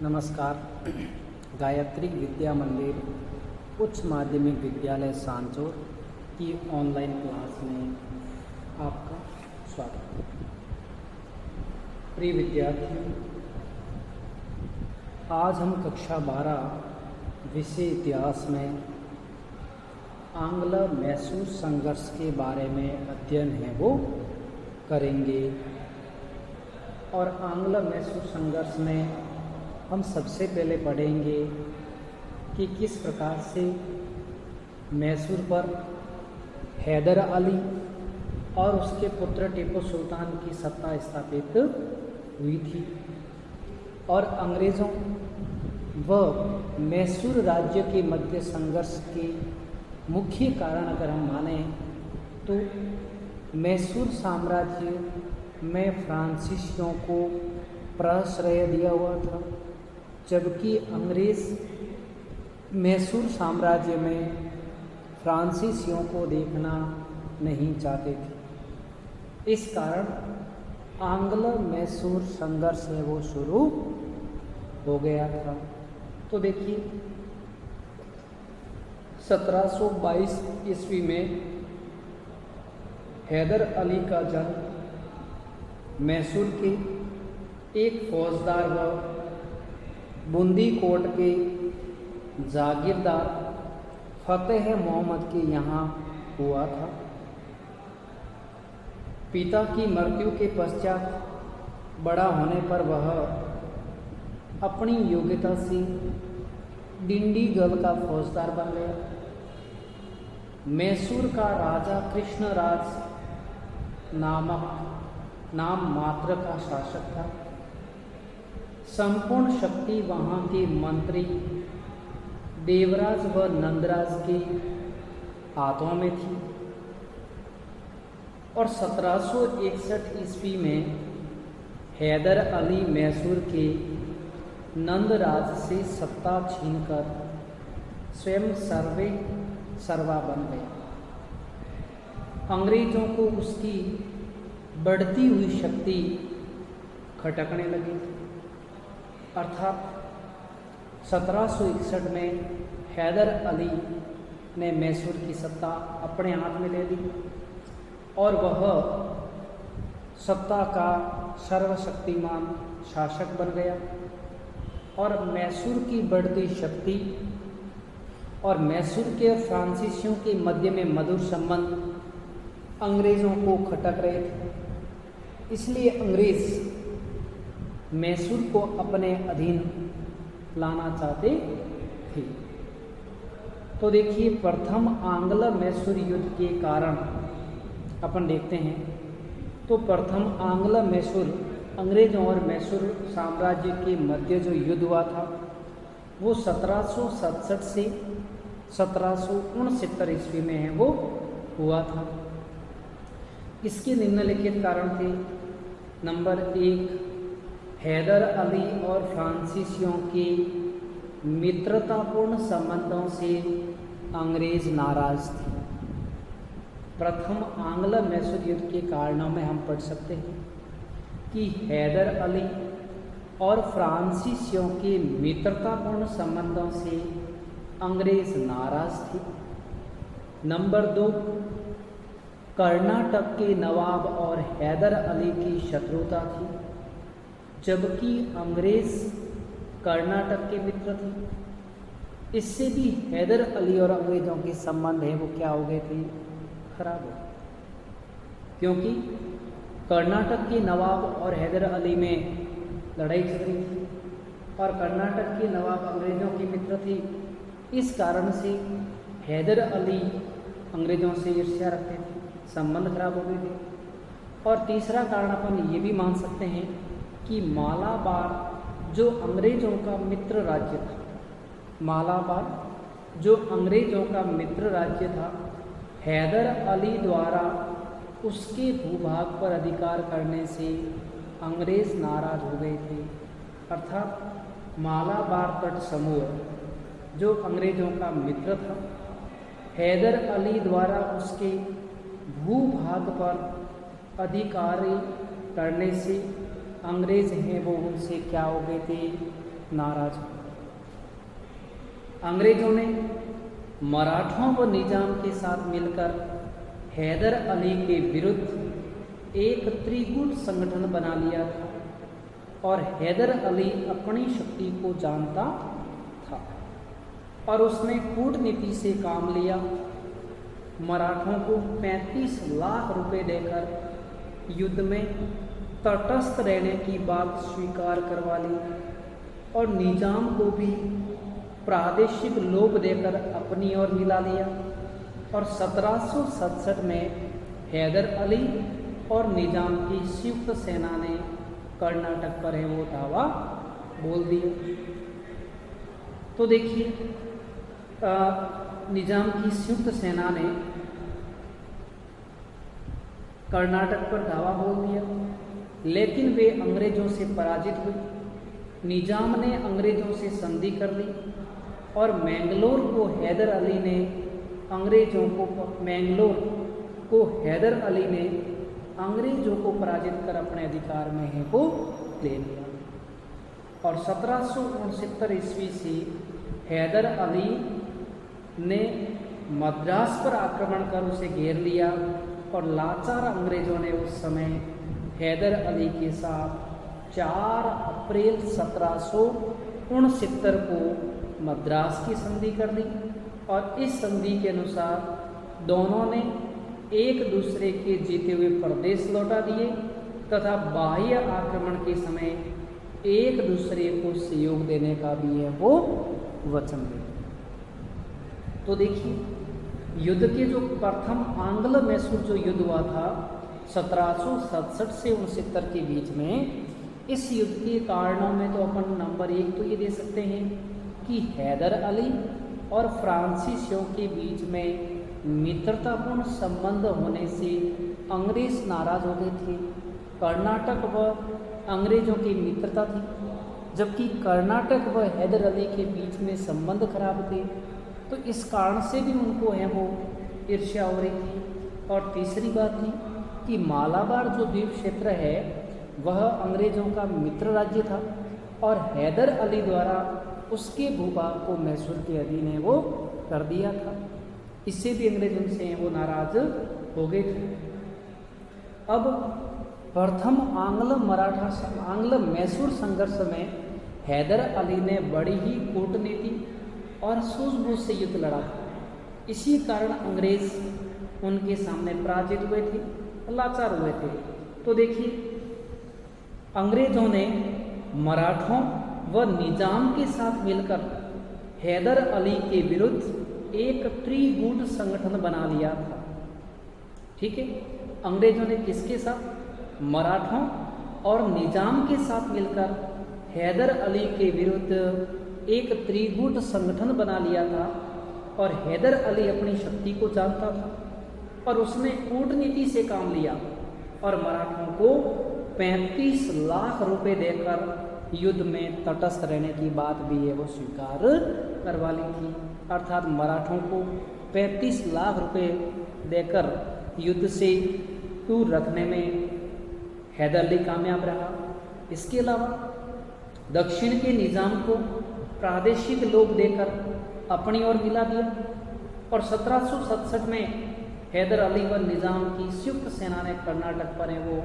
नमस्कार। गायत्री विद्या मंदिर उच्च माध्यमिक विद्यालय सांचौर की ऑनलाइन क्लास में आपका स्वागत है। प्रिय विद्यार्थियों, आज हम कक्षा 12 विषय इतिहास में आंग्ल मैसूर संघर्ष के बारे में अध्ययन है वो करेंगे। और आंग्ल मैसूर संघर्ष में हम सबसे पहले पढ़ेंगे कि किस प्रकार से मैसूर पर हैदर अली और उसके पुत्र टीपू सुल्तान की सत्ता स्थापित हुई थी और अंग्रेज़ों व मैसूर राज्य के मध्य संघर्ष के मुख्य कारण अगर हम माने तो मैसूर साम्राज्य में फ्रांसीसियों को प्रश्रय दिया हुआ था, जबकि अंग्रेज़ मैसूर साम्राज्य में फ्रांसीसियों को देखना नहीं चाहते थे। इस कारण आंग्ल मैसूर संघर्ष है वो शुरू हो गया था। तो देखिए 1722 ईस्वी में हैदर अली का जन्म मैसूर के एक फौजदार व बूंदी कोट के जागीरदार फतेह मोहम्मद के यहाँ हुआ था। पिता की मृत्यु के पश्चात बड़ा होने पर वह अपनी योग्यता से डिंडीगल का फौजदार बन गया। मैसूर का राजा कृष्णराज नाम मात्र का शासक था। संपूर्ण शक्ति वहाँ के मंत्री देवराज व नंदराज के हाथों में थी और 1761 ईस्वी में हैदर अली मैसूर के नंदराज से सत्ता छीनकर स्वयं सर्वा बन गए। अंग्रेजों को उसकी बढ़ती हुई शक्ति खटकने लगी। अर्थात 1761 में हैदर अली ने मैसूर की सत्ता अपने हाथ में ले ली और वह सत्ता का सर्वशक्तिमान शासक बन गया। और मैसूर की बढ़ती शक्ति और मैसूर के फ्रांसीसियों के मध्य में मधुर संबंध अंग्रेज़ों को खटक रहे थे। इसलिए अंग्रेज़ मैसूर को अपने अधीन लाना चाहते थे। तो देखिए प्रथम आंग्ल मैसूर युद्ध के कारण अपन देखते हैं। तो प्रथम आंग्ल मैसूर अंग्रेज़ों और मैसूर साम्राज्य के मध्य जो युद्ध हुआ था वो 1767 से 1769 ईस्वी में है वो हुआ था। इसके निम्नलिखित कारण थे। नंबर 1, हैदर अली और फ्रांसीसियों के मित्रतापूर्ण संबंधों से अंग्रेज नाराज थे। प्रथम आंग्ल मैसूर युद्ध के कारणों में हम पढ़ सकते हैं कि हैदर अली और फ्रांसीसियों के मित्रतापूर्ण संबंधों से अंग्रेज नाराज थे। नंबर 2, कर्नाटक के नवाब और हैदर अली की शत्रुता थी, जबकि अंग्रेज़ कर्नाटक के मित्र थे। इससे भी हैदर अली और अंग्रेज़ों के संबंध है वो क्या हो गए थे, खराब हो गए, क्योंकि कर्नाटक के नवाब और हैदर अली में लड़ाई चल रही थी और कर्नाटक के नवाब अंग्रेज़ों के मित्र थे। इस कारण से हैदर अली अंग्रेज़ों से ईर्ष्या रखते थे, संबंध खराब हो गए थे। और तीसरा कारण अपन ये भी मान सकते हैं कि मालाबार जो अंग्रेज़ों का मित्र राज्य था, मालाबार जो अंग्रेज़ों का मित्र राज्य था, हैदर अली द्वारा उसके भूभाग पर अधिकार करने से अंग्रेज़ नाराज हो गए थे। अर्थात मालाबार तट समूह जो अंग्रेज़ों का मित्र था, हैदर अली द्वारा उसके भूभाग पर अधिकार करने से अंग्रेज़ हैं वो उनसे क्या हो गए थे, नाराज। अंग्रेजों ने मराठों व निजाम के साथ मिलकर हैदर अली के विरुद्ध एक त्रिगुट संगठन बना लिया था और हैदर अली अपनी शक्ति को जानता था और उसने कूटनीति से काम लिया। मराठों को 35 लाख रुपए देकर युद्ध में तटस्थ रहने की बात स्वीकार करवा ली और निजाम को भी प्रादेशिक लोभ देकर अपनी ओर मिला लिया और 1767 में हैदर अली और निजाम की संयुक्त सेना ने कर्नाटक पर है वो दावा बोल दिया। तो देखिए निजाम की संयुक्त सेना ने कर्नाटक पर दावा बोल दिया, लेकिन वे अंग्रेजों से पराजित हुए। निजाम ने अंग्रेजों से संधि कर ली और मैंगलोर को हैदर अली ने अंग्रेजों को पराजित कर अपने अधिकार में है वो ले लिया। और 1769 ईस्वी से हैदर अली ने मद्रास पर आक्रमण कर उसे घेर लिया और लाचार अंग्रेजों ने उस समय हैदर अली के साथ 4 अप्रैल 1769 को मद्रास की संधि कर दी और इस संधि के अनुसार दोनों ने एक दूसरे के जीते हुए प्रदेश लौटा दिए तथा बाह्य आक्रमण के समय एक दूसरे को सहयोग देने का भी है वो वचन दिया। तो देखिए युद्ध के जो प्रथम आंग्ल मैसूर जो युद्ध हुआ था 1767 से 69 के बीच में, इस युद्ध के कारणों में तो अपन नंबर 1 तो ये दे सकते हैं कि हैदर अली और फ्रांसीसियों के बीच में मित्रतापूर्ण संबंध होने से अंग्रेज नाराज हो गए थे। कर्नाटक व अंग्रेजों की मित्रता थी, जबकि कर्नाटक व हैदर अली के बीच में संबंध खराब थे, तो इस कारण से भी उनको है वो ईर्ष्या हो रही थी। और तीसरी बात थी कि मालाबार जो द्वीप क्षेत्र है वह अंग्रेजों का मित्र राज्य था और हैदर अली द्वारा उसके भूभाग को मैसूर के अधीन है वो कर दिया था। इससे भी अंग्रेज उनसे वो नाराज हो गए थे। अब प्रथम आंग्ल मैसूर संघर्ष में हैदर अली ने बड़ी ही कूटनीति और सूझबूझ से युद्ध लड़ा था। इसी कारण अंग्रेज उनके सामने पराजित हुए थे, लाचार हुए थे। तो देखिए अंग्रेजों ने मराठों व निजाम के साथ मिलकर हैदर अली के विरुद्ध एक त्रिगुट संगठन बना लिया था। ठीक है, अंग्रेजों ने किसके साथ? मराठों और निजाम के साथ मिलकर हैदर अली के विरुद्ध एक त्रिगुट संगठन बना लिया था और हैदर अली अपनी शक्ति को जानता था और उसने कूटनीति से काम लिया और मराठों को 35 लाख रुपए देकर युद्ध में तटस्थ रहने की बात भी है वो स्वीकार करवा ली थी। अर्थात मराठों को 35 लाख रुपए देकर युद्ध से दूर रखने में हैदर अली कामयाब रहा। इसके अलावा दक्षिण के निजाम को प्रादेशिक लोभ देकर अपनी ओर मिला दिया और 1767 में हैदर अली व निजाम की संयुक्त सेना ने कर्नाटक पर वो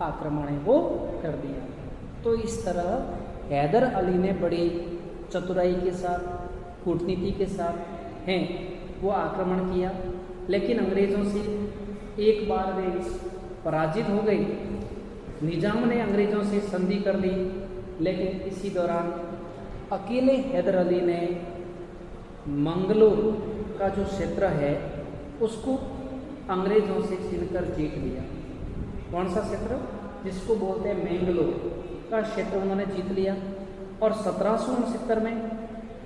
आक्रमण है वो कर दिया। तो इस तरह हैदर अली ने बड़ी चतुराई के साथ, कूटनीति के साथ हैं वो आक्रमण किया, लेकिन अंग्रेज़ों से एक बार वे पराजित हो गई। निजाम ने अंग्रेज़ों से संधि कर ली, लेकिन इसी दौरान अकेले हैदर अली ने मंगलोर का जो क्षेत्र है उसको अंग्रेज़ों से छीनकर जीत लिया। कौन सा क्षेत्र? जिसको बोलते हैं मैंगलोर का क्षेत्र उन्होंने जीत लिया। और 1769 में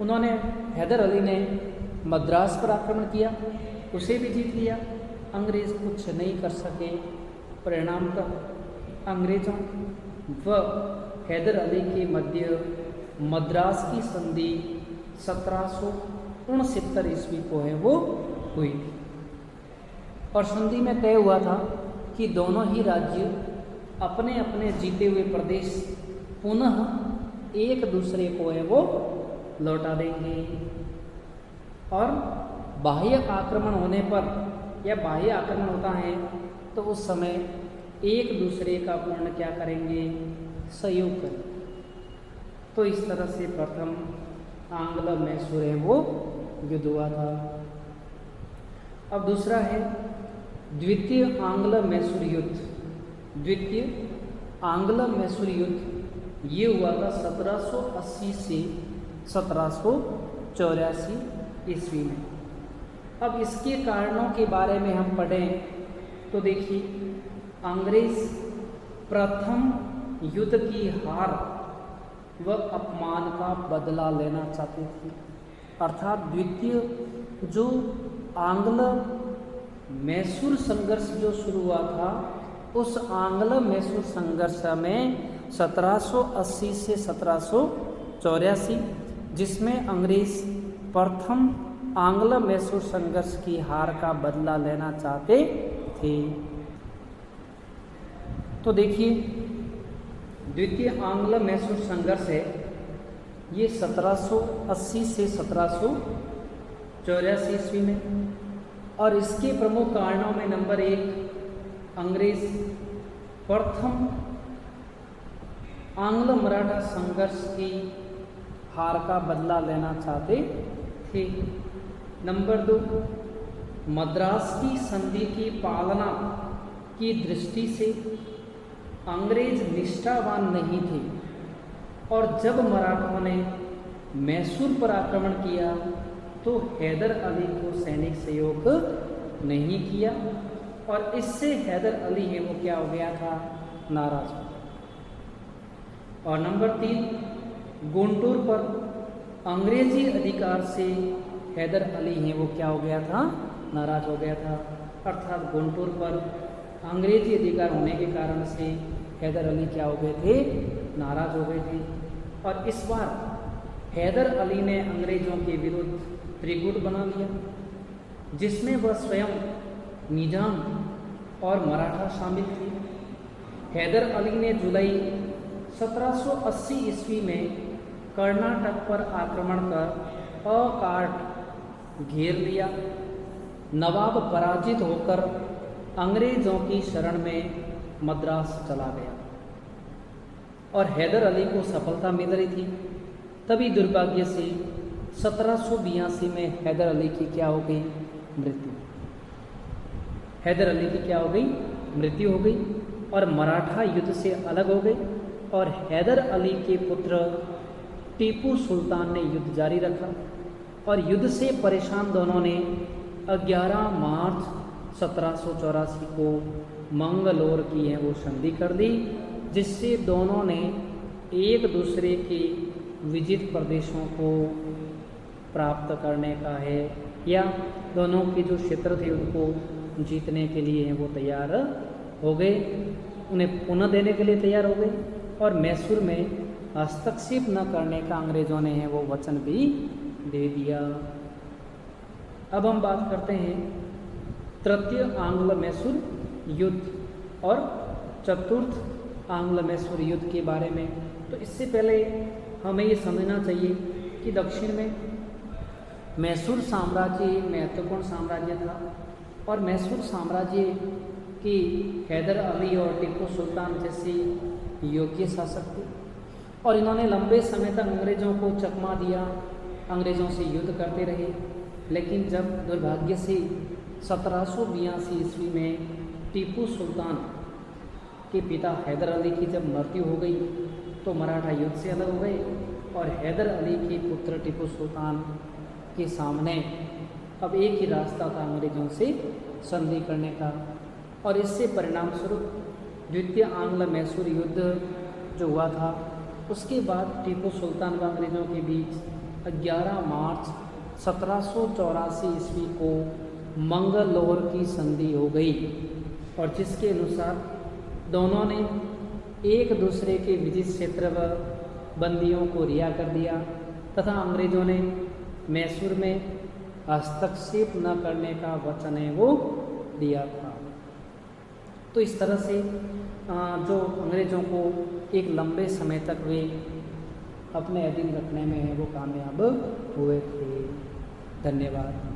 उन्होंने हैदर अली ने मद्रास पर आक्रमण किया, उसे भी जीत लिया। अंग्रेज़ कुछ नहीं कर सके। परिणामतः अंग्रेज़ों व हैदर अली के मध्य मद्रास की संधि 1769 ईस्वी को है वो हुई थी और संधि में तय हुआ था कि दोनों ही राज्य अपने अपने जीते हुए प्रदेश पुनः एक दूसरे को है वो लौटा देंगे। और बाह्य आक्रमण होने पर या बाह्य आक्रमण होता है तो उस समय एक दूसरे का पूर्ण क्या करेंगे, सहयोग करेंगे। तो इस तरह से प्रथम आंग्ल मैसूर है वो युद्ध हुआ था। अब दूसरा है द्वितीय आंग्ल मैसूर युद्ध। द्वितीय आंग्ल मैसूर युद्ध ये हुआ था 1780 से 1784 ईस्वी में। अब इसके कारणों के बारे में हम पढ़ें तो देखिए, अंग्रेज प्रथम युद्ध की हार व अपमान का बदला लेना चाहते थे। अर्थात द्वितीय जो आंग्ल मैसूर संघर्ष जो शुरू हुआ था, उस आंग्ल मैसूर संघर्ष में 1780 से 1784 जिसमें अंग्रेज प्रथम आंग्ल मैसूर संघर्ष की हार का बदला लेना चाहते थे। तो देखिए, द्वितीय आंग्ल मैसूर संघर्ष है ये 1780 से 1784 ईस्वी में। और इसके प्रमुख कारणों में नंबर 1, अंग्रेज प्रथम आंग्ल मराठा संघर्ष की हार का बदला लेना चाहते थे। नंबर 2, मद्रास की संधि की पालना की दृष्टि से अंग्रेज निष्ठावान नहीं थे और जब मराठों ने मैसूर पर आक्रमण किया तो हैदर अली को सैनिक सहयोग नहीं किया और इससे हैदर अली है वो क्या हो गया था, नाराज हो गया। और नंबर 3, गुंटूर पर अंग्रेजी अधिकार से हैदर अली है वो क्या हो गया था, नाराज हो गया था। अर्थात गुंटूर पर अंग्रेजी अधिकार होने के कारण से हैदर अली क्या हो गए थे, नाराज हो गए थे। और इस बार हैदर अली ने अंग्रेजों के विरुद्ध त्रिगुट बना लिया जिसमें वह स्वयं, निजाम और मराठा शामिल थे। हैदर अली ने जुलाई 1780 ईस्वी में कर्नाटक पर आक्रमण कर अकाट घेर लिया। नवाब पराजित होकर अंग्रेजों की शरण में मद्रास चला गया और हैदर अली को सफलता मिल रही थी। तभी दुर्भाग्य से 1782 में हैदर अली की क्या हो गई, मृत्यु। हैदर अली की क्या हो गई, मृत्यु हो गई और मराठा युद्ध से अलग हो गए। और हैदर अली के पुत्र टीपू सुल्तान ने युद्ध जारी रखा और युद्ध से परेशान दोनों ने 11 मार्च 1784 को मंगलोर की है वो संधि कर दी, जिससे दोनों ने एक दूसरे के विजित प्रदेशों को प्राप्त करने का है या दोनों के जो क्षेत्र थे उनको जीतने के लिए वो तैयार हो गए, उन्हें पुनः देने के लिए तैयार हो गए और मैसूर में हस्तक्षेप न करने का अंग्रेजों ने है वो वचन भी दे दिया। अब हम बात करते हैं तृतीय आंग्ल मैसूर युद्ध और चतुर्थ आंग्ल मैसूर युद्ध के बारे में। तो इससे पहले हमें ये समझना चाहिए कि दक्षिण में मैसूर साम्राज्य एक महत्वपूर्ण साम्राज्य था और मैसूर साम्राज्य की हैदर अली और टीपू सुल्तान जैसे योग्य शासक थे और इन्होंने लंबे समय तक अंग्रेज़ों को चकमा दिया, अंग्रेज़ों से युद्ध करते रहे। लेकिन जब दुर्भाग्य से 1782 ईस्वी में टीपू सुल्तान के पिता हैदर अली की जब मृत्यु हो गई तो मराठा युद्ध से अलग हो गए और हैदर अली के पुत्र टीपू सुल्तान के सामने अब एक ही रास्ता था अंग्रेज़ों से संधि करने का। और इससे परिणाम स्वरूप द्वितीय आंग्ल मैसूर युद्ध जो हुआ था उसके बाद टीपू सुल्तान व अंग्रेज़ों के बीच 11 मार्च 1784 ईस्वी को मंगलोर की संधि हो गई और जिसके अनुसार दोनों ने एक दूसरे के विजित क्षेत्र व बंदियों को रिहा कर दिया तथा अंग्रेज़ों ने मैसूर में हस्तक्षेप न करने का वचन है वो दिया था। तो इस तरह से जो अंग्रेज़ों को एक लंबे समय तक वे अपने अधीन रखने में है वो कामयाब हुए थे। धन्यवाद।